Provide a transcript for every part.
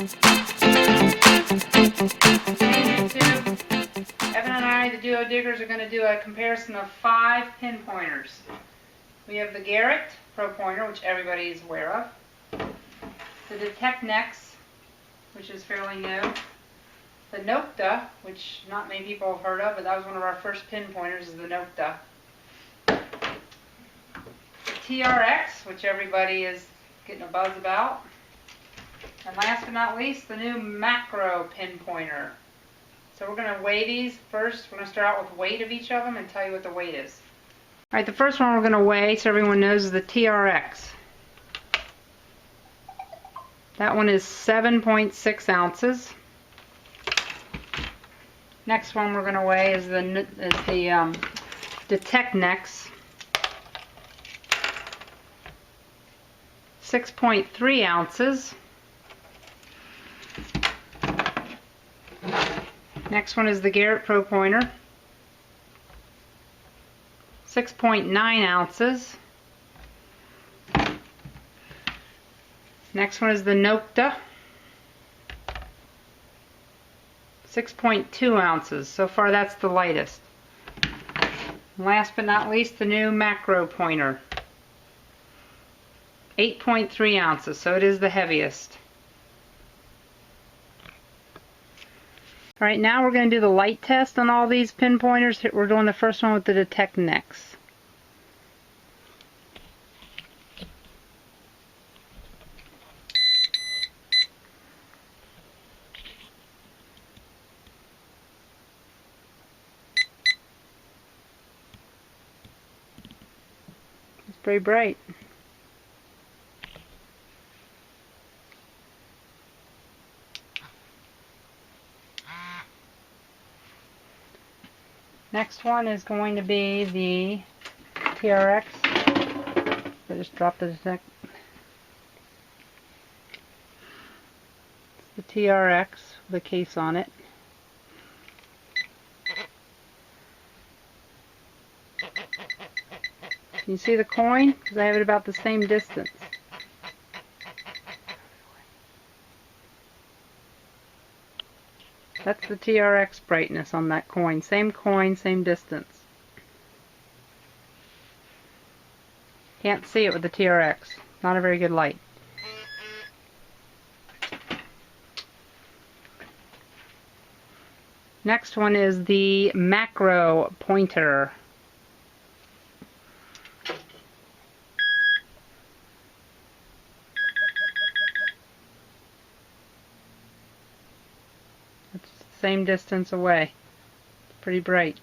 Evan and I, the Duo Diggers, are going to do a comparison of 5 pinpointers. We have the Garrett Pro Pointer, which everybody is aware of. The Detect Nex, which is fairly new. The Nokta, which not many people have heard of, but that was one of our first pinpointers, is the Nokta. The TRX, which everybody is getting a buzz about. And last but not least, the new macro pinpointer. So we're going to weigh these first. We're going to start out with weight of each of them and tell you what the weight is. Alright, the first one we're going to weigh, so everyone knows, is the TRX. That one is 7.6 ounces. Next one we're going to weigh is the Detect Nex. 6.3 ounces. Next one is the Garrett Pro Pointer. 6.9 ounces. Next one is the Nokta. 6.2 ounces. So far that's the lightest. Last but not least, the new macro pointer. 8.3 ounces, so it is the heaviest. Alright, now we're going to do the light test on all these pinpointers. We're doing the first one with the Detect Nex. It's pretty bright. Next one is going to be the TRX. I just dropped the Detect. It's the TRX with a case on it. Can you see the coin? Because I have it about the same distance. That's the TRX brightness on that coin. Same coin, same distance. Can't see it with the TRX. Not a very good light. Next one is the macro pointer. It's the same distance away. It's pretty bright.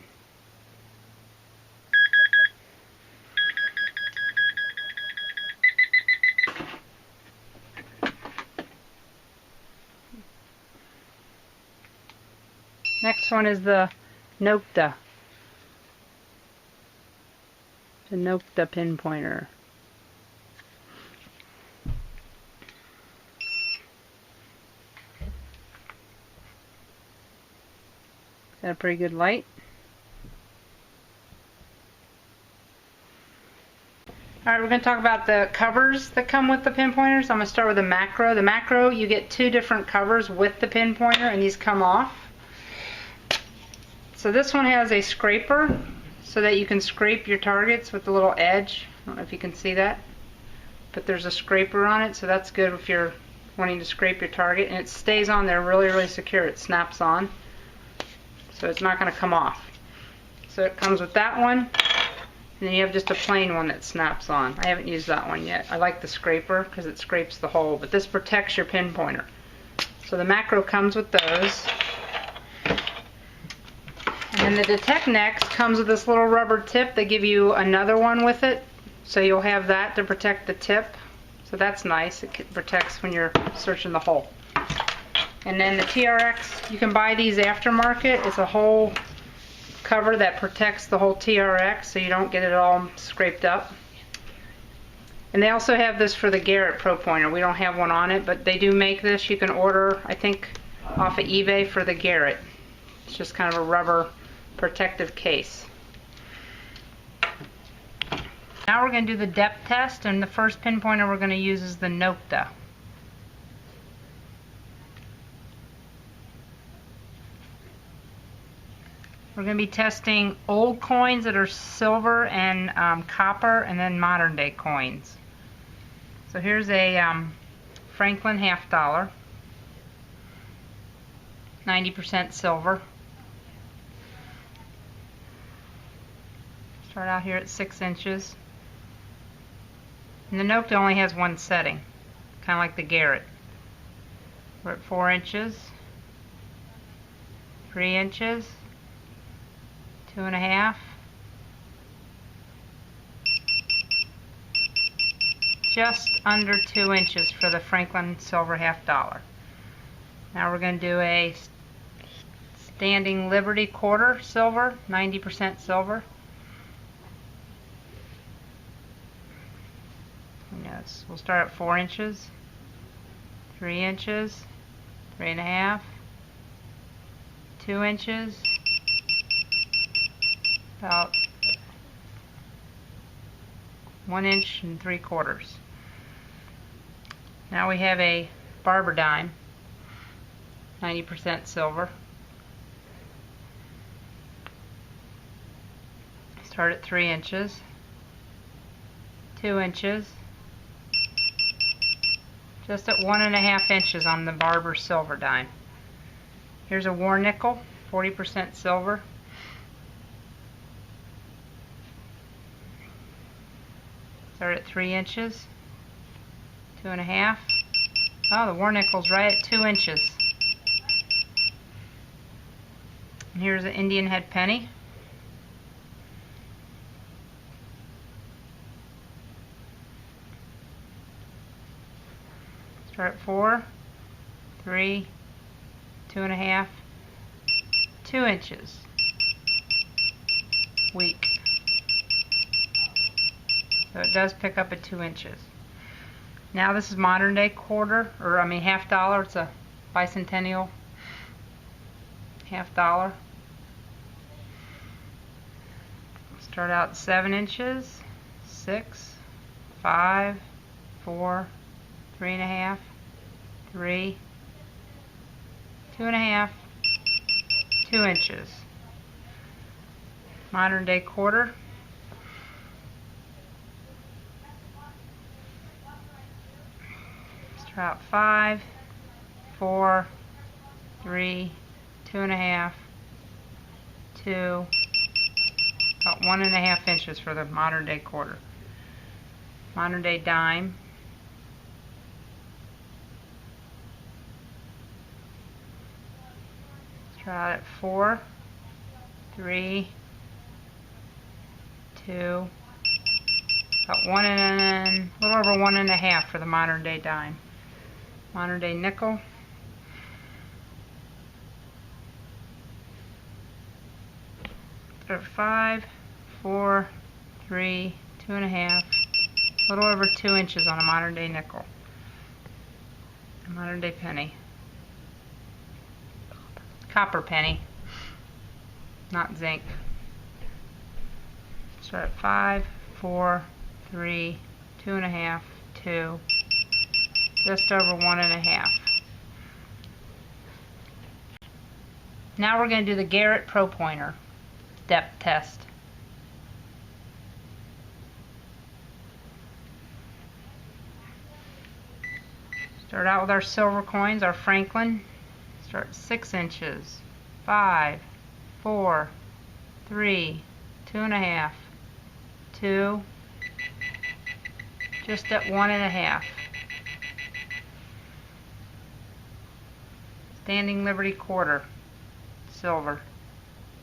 Next one is the Nokta. The Nokta pinpointer. Got a pretty good light. Alright, we're going to talk about the covers that come with the pinpointers. I'm going to start with the macro. The macro, you get 2 different covers with the pinpointer, and these come off. So this one has a scraper so that you can scrape your targets with the little edge. I don't know if you can see that, but there's a scraper on it, so that's good if you're wanting to scrape your target, and it stays on there really, really secure. It snaps on, so it's not going to come off. So it comes with that one, and then you have just a plain one that snaps on. I haven't used that one yet. I like the scraper because it scrapes the hole, but this protects your pinpointer. So the macro comes with those. And the Detect Nex comes with this little rubber tip. They give you another one with it, so you'll have that to protect the tip. So that's nice. It protects when you're searching the hole. And then the TRX, you can buy these aftermarket. It's a whole cover that protects the whole TRX so you don't get it all scraped up. And they also have this for the Garrett Pro Pointer. We don't have one on it, but they do make this. You can order, I think, off of eBay for the Garrett. It's just kind of a rubber protective case. Now we're going to do the depth test, and the first pinpointer we're going to use is the Nokta. We're going to be testing old coins that are silver and copper, and then modern day coins. So here's a Franklin $50, 90% silver. Start out here at 6 inches. And the Note only has one setting, kind of like the Garrett. We're at 4 inches, 3 inches, 2.5, just under 2 inches for the Franklin silver $50. Now we're going to do a Standing Liberty quarter silver, 90% silver. Yes, we'll start at 4 inches, 3 inches, 3.5, 2 inches, about 1 inch and 3/4. Now we have a barber dime, 90% silver. Start at 3 inches, 2 inches, just at 1.5 inches on the barber silver dime. Here's a war nickel, 40% silver. Start at 3 inches, 2.5. Oh, the war nickel's right at 2 inches. And here's an Indian head penny. Start at 4, 3, 2.5, 2 inches. Weak. So it does pick up at 2 inches. Now this is modern day quarter, or I mean $50. It's a bicentennial $50. Start out at 7 inches, 6, 5, 4, 3.5, 3, 2.5, 2 inches. Modern day quarter. Start out 5, 4, 3, 2.5, 2, about 1.5 inches for the modern day quarter. Modern day dime. Start out at 4, 3, 2, about a little over 1.5 for the modern day dime. Modern day nickel. Start at 5, 4, 3, 2.5, a little over 2 inches on a modern day nickel. A modern day penny. Copper penny, not zinc. Start at 5, 4, 3, 2.5, 2, just over 1.5. Now we're going to do the Garrett Pro Pointer depth test. Start out with our silver coins, our Franklin. Start 6 inches, 5, 4, 3, 2.5, 2, just at 1.5. Standing Liberty quarter, silver,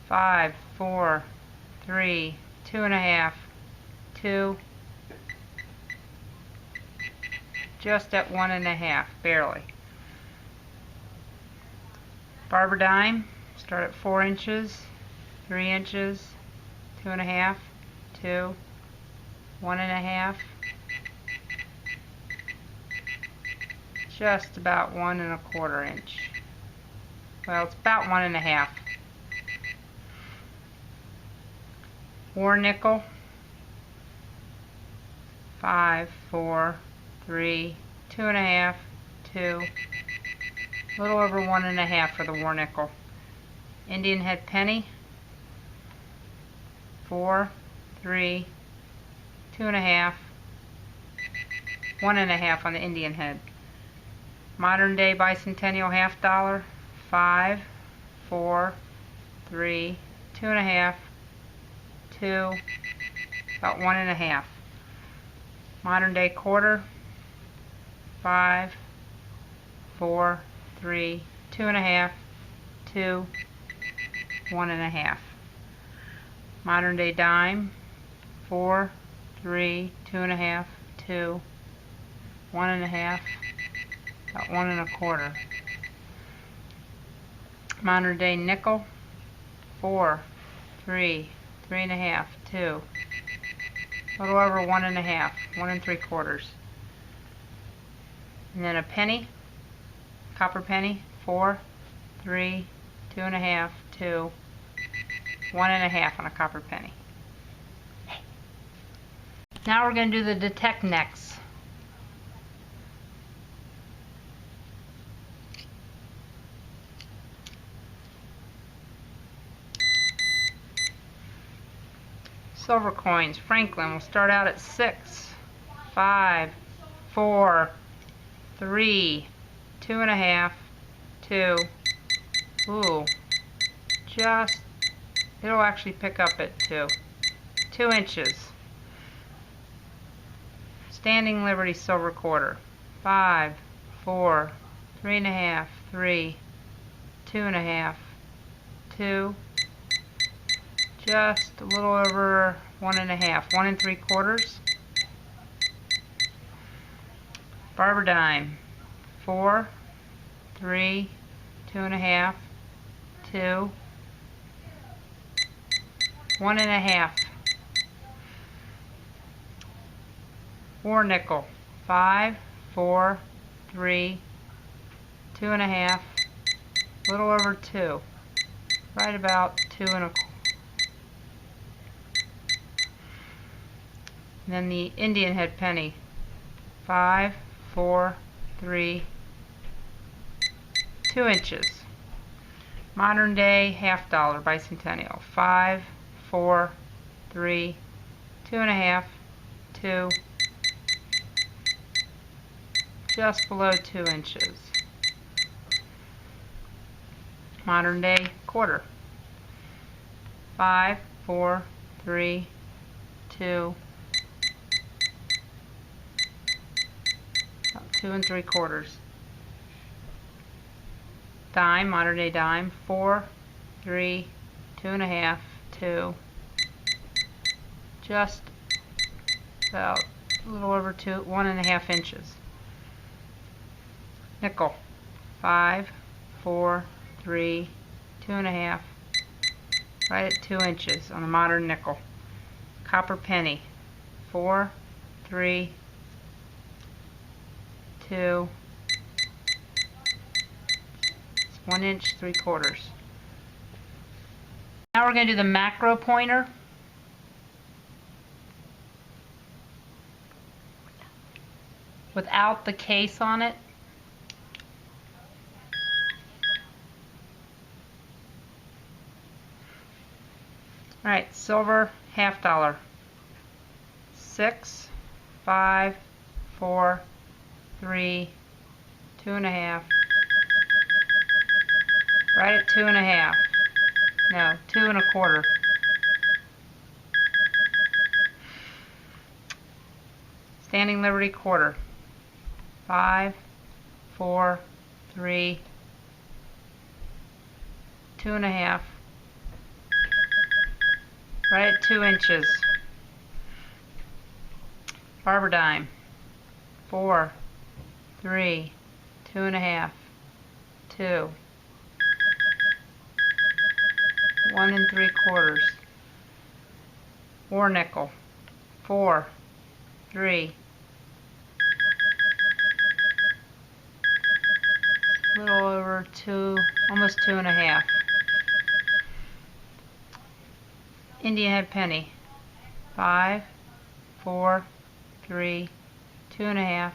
5, 4, 3, 2.5, 2, just at 1.5, barely. Barber dime, start at 4 inches, 3 inches, 2.5, 2, 1.5, just about 1.25 inch. Well, it's about 1.5. War nickel, 5, 4, 3, 2.5, 2, a little over 1.5 for the war nickel. Indian head penny, 4, 3, 2.5, 1.5 on the Indian head. Modern day bicentennial $half, 5, 4, 3, 2.5, 2, about 1.5. Modern day quarter, 5, 4, 3, 2.5, 2, 1.5. Modern day dime, 4, 3, 2.5, 2, 1.5, about 1.25. Modern day nickel, 4, 3, 3.5, 2, a little over 1.5, 1 3/4. And then a penny, copper penny, 4, 3, 2.5, 2, 1.5 on a copper penny. Now we're going to do the detect necks. Silver coins, Franklin, will start out at 6, 5, 4, 3, 2.5, 2. Ooh, just, it'll actually pick up at 2 inches. Standing Liberty silver quarter, 5, 4, 3.5, 3, 2.5, 2. Just a little over 1.5, 1 3/4. Barber dime, 4, 3, 2.5, 2, 1.5. War nickel, 5, 4, 3, 2.5, a little over 2, right about 2.25. And then the Indian head penny, 5, 4, 3, 2 inches. Modern day $half bicentennial, 5, 4, 3, 2.5, 2, just below 2 inches. Modern day quarter, 5, 4, 3, 2, about 2 3/4. Dime, modern day dime, 4, 3, 2.5, 2, just about a little over 1.5 inches. Nickel, 5, 4, 3, 2.5, right at 2 inches on a modern nickel. Copper penny, 4, 3, 2, 1 inch 3/4. Now we're going to do the macro pointer. Without the case on it. Alright, silver $half. 6, 5, 4, 3, 2.5. Right at 2.5. No, 2.25. Standing Liberty quarter, 5, 4, 3, 2.5. Right at 2 inches. Barber dime, 4, 3, 2.5, 2, 1 3/4. War nickel, 4, 3, a little over 2, almost 2.5. Indian head penny, 5, 4, 3, 2.5,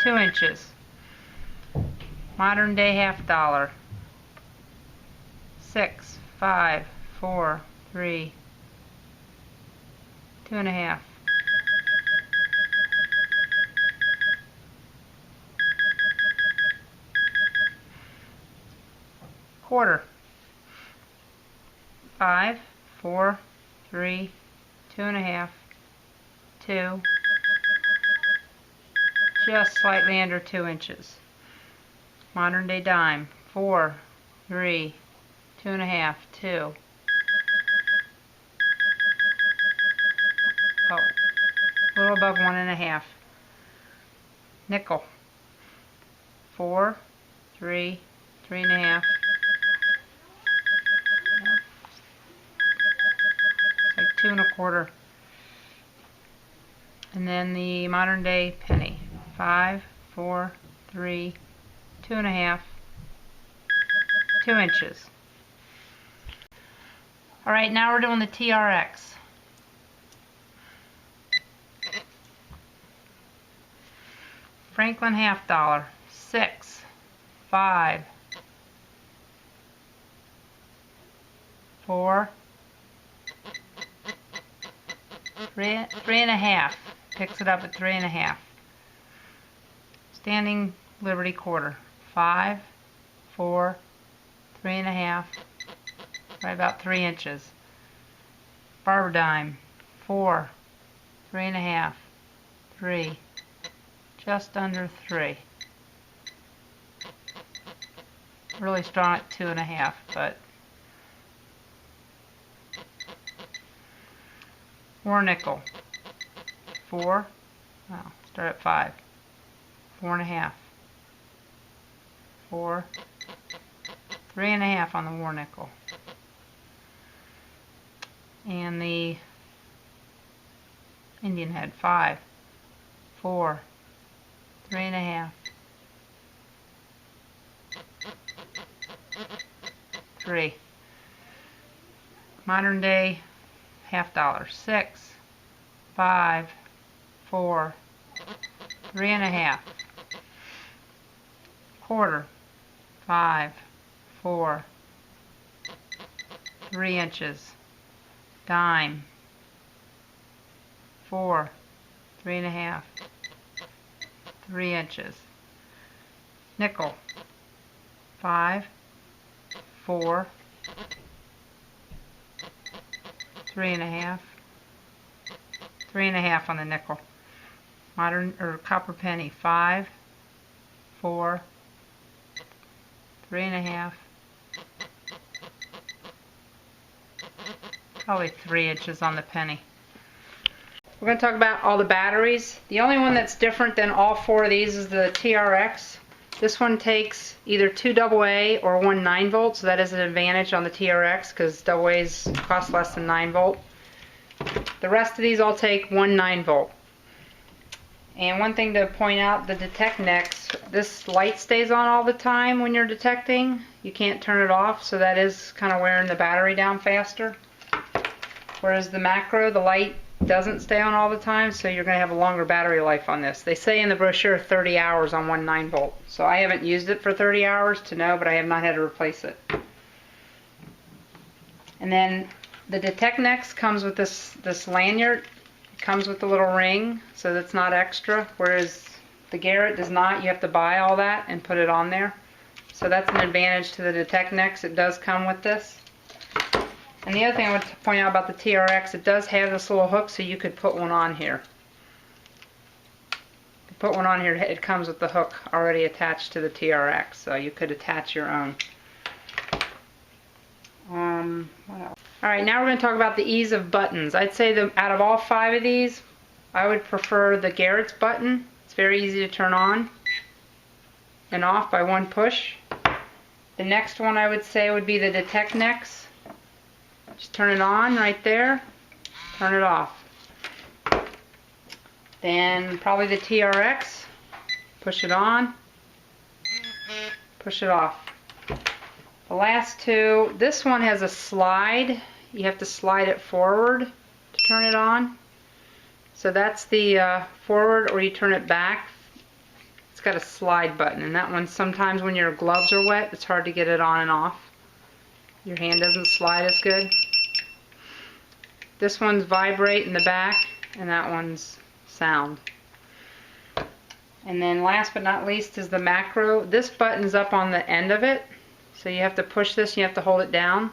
2 inches. Modern day $half. 6, 5, 4, 3, 2.5, quarter, 5, 4, 3, 2.5, 2, just slightly under 2 inches. Modern day dime, 4, 3, 2.5, 2. Oh, a little above 1.5. Nickel, 4, 3, 3.5. It's like 2.25. And then the modern day penny, 5, 4, 3, 2.5, 2 inches. Alright, now we're doing the TRX. Franklin half dollar, 6, 5, 4, 3.5. Picks it up at 3.5. Standing Liberty quarter, 5, 4, 3.5, right about 3 inches. Barber dime, 4, 3.5, 3, just under 3. Really strong at 2.5, but war nickel, 4, well, start at 5, 4.5, 4, 3.5 on the war nickel. And the Indian head, 5, 4, 3.5, 3. Modern day half dollar, 6, 5, 4, 3.5. Quarter, 5, 4, 3 inches. Dime, 4, 3.5, 3 inches. Nickel, 5, 4, 3.5, 3.5 on the nickel. Modern or copper penny, 5, 4, 3.5, probably 3 inches on the penny. We're going to talk about all the batteries. The only one that's different than all 4 of these is the TRX. This one takes either 2 AA or 1 9-volt, so that is an advantage on the TRX because AA's cost less than 9-volt. The rest of these all take 1 9-volt. And one thing to point out, the detect next, this light stays on all the time when you're detecting. You can't turn it off, so that is kind of wearing the battery down faster. Whereas the macro, the light doesn't stay on all the time, so you're going to have a longer battery life on this. They say in the brochure 30 hours on 1 9-volt. So I haven't used it for 30 hours to know, but I have not had to replace it. And then the Detect Next comes with this lanyard. It comes with a little ring, so that's not extra, whereas the Garrett does not. You have to buy all that and put it on there. So that's an advantage to the Detect Next. It does come with this. And the other thing I want to point out about the TRX, it does have this little hook, so you could put one on here. You put one on here, it comes with the hook already attached to the TRX, so you could attach your own. What else? Alright, now we're going to talk about the ease of buttons. I'd say that out of all 5 of these, I would prefer the Garrett's button. It's very easy to turn on and off by one push. The next one I would say would be the Detect Next. Just turn it on right there, turn it off. Then probably the TRX, push it on, push it off. The last 2, this one has a slide. You have to slide it forward to turn it on. So that's the forward, or you turn it back. It's got a slide button, and that one sometimes when your gloves are wet, it's hard to get it on and off. Your hand doesn't slide as good. This one's vibrate in the back, and that one's sound. And then last but not least is the macro. This button's up on the end of it, so you have to push this, you have to hold it down.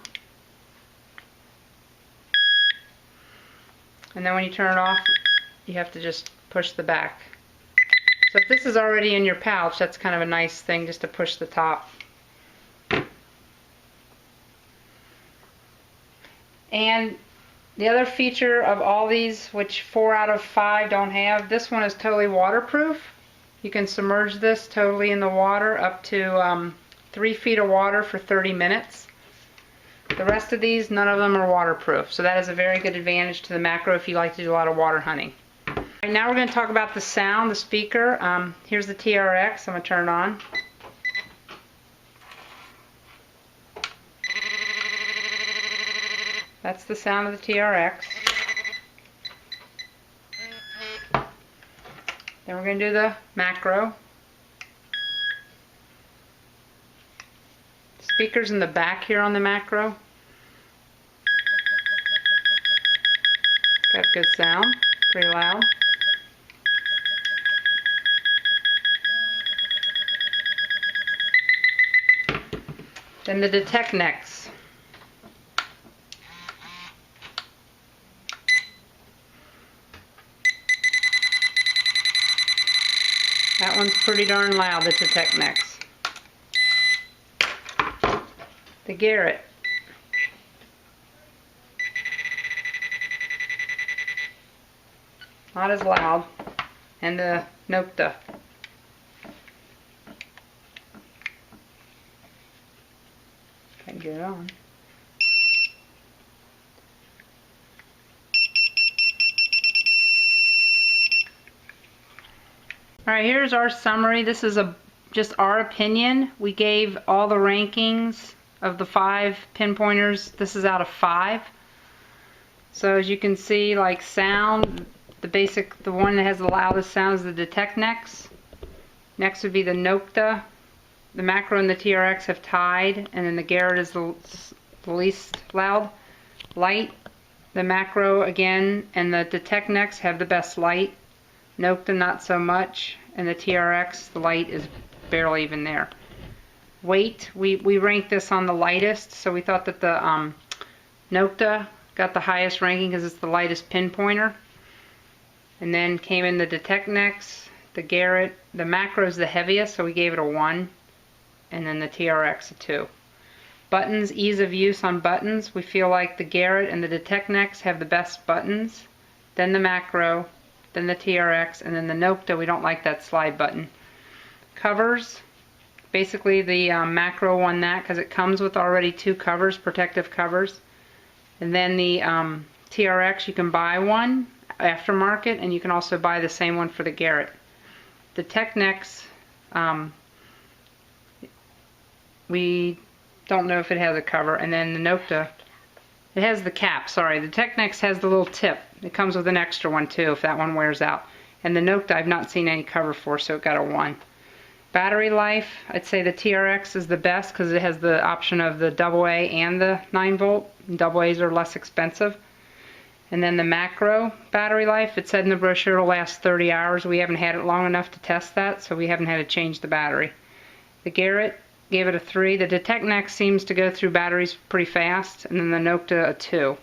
And then when you turn it off, you have to just push the back. So if this is already in your pouch, that's kind of a nice thing just to push the top. And the other feature of all these, which 4 out of 5 don't have, this one is totally waterproof. You can submerge this totally in the water up to 3 feet of water for 30 minutes. The rest of these, none of them are waterproof. So that is a very good advantage to the macro if you like to do a lot of water hunting. Right, now we're going to talk about the sound, the speaker. Here's the TRX. I'm going to turn it on. That's the sound of the TRX. Then we're going to do the macro. Speakers in the back here on the macro. Got good sound, pretty loud. Then the detect necks. That one's pretty darn loud, the detect necks. The Garrett. Not as loud. And the Nokta. If I can get it on. Alright, here's our summary. This is just our opinion. We gave all the rankings of the 5 pinpointers. This is out of 5. So as you can see, like sound, the one that has the loudest sound is the detect necks. Next would be the Nokta. The macro and the TRX have tied, and then the Garrett is the least loud. Light, the macro again, and the detect necks have the best light. Nokta not so much, and the TRX, the light is barely even there. Weight, we ranked this on the lightest, so we thought that the Nokta got the highest ranking because it's the lightest pinpointer. And then came in the detect necks, the Garrett, the macro is the heaviest, so we gave it a 1, and then the TRX a 2. Buttons, ease of use on buttons, we feel like the Garrett and the detect necks have the best buttons, then the macro, then the TRX, and then the Nokta, we don't like that slide button. Covers, basically the macro won that because it comes with already 2 covers, protective covers. And then the TRX, you can buy one aftermarket, and you can also buy the same one for the Garrett. The Tech Necks, we don't know if it has a cover, and then the Nokta, it has the cap, sorry. The Tech Necks has the little tip. It comes with an extra one too if that one wears out. And the Nokta I've not seen any cover for, so it got a 1. Battery life, I'd say the TRX is the best because it has the option of the AA and the 9 volt. AA's are less expensive. And then the macro battery life, it said in the brochure it'll last 30 hours. We haven't had it long enough to test that, so we haven't had to change the battery. The Garrett, gave it a 3. The Detect Next seems to go through batteries pretty fast, and then the Nokta a 2.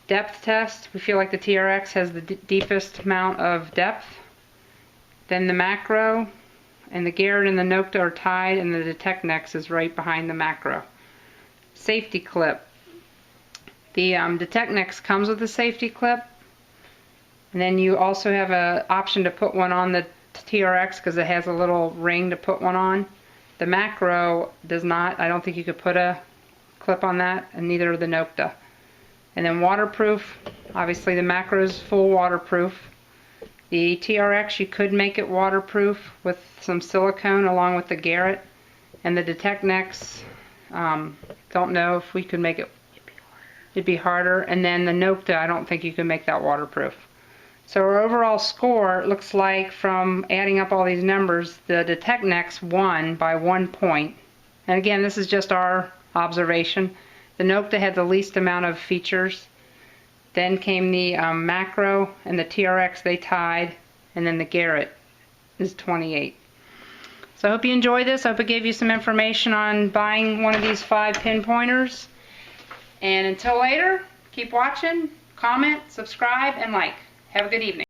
Depth test, we feel like the TRX has the deepest amount of depth. Then the macro, and the Garrett and the Nokta are tied, and the Detect Next is right behind the macro. Safety clip. The Detect Next comes with a safety clip, and then you also have an option to put one on the TRX because it has a little ring to put one on. The macro does not. I don't think you could put a clip on that, and neither the Nokta. And then waterproof, obviously the macro is full waterproof. The TRX, you could make it waterproof with some silicone along with the Garrett. And the Detect Next, don't know if we could make it. It'd be harder. And then the Nokta, I don't think you can make that waterproof. So our overall score looks like, from adding up all these numbers, the Detect Next won by 1 point. And again, this is just our observation. The Nokta had the least amount of features. Then came the Macro and the TRX, they tied, and then the Garrett is 28. So I hope you enjoyed this. I hope it gave you some information on buying one of these 5 pinpointers. And until later, keep watching, comment, subscribe, and like. Have a good evening.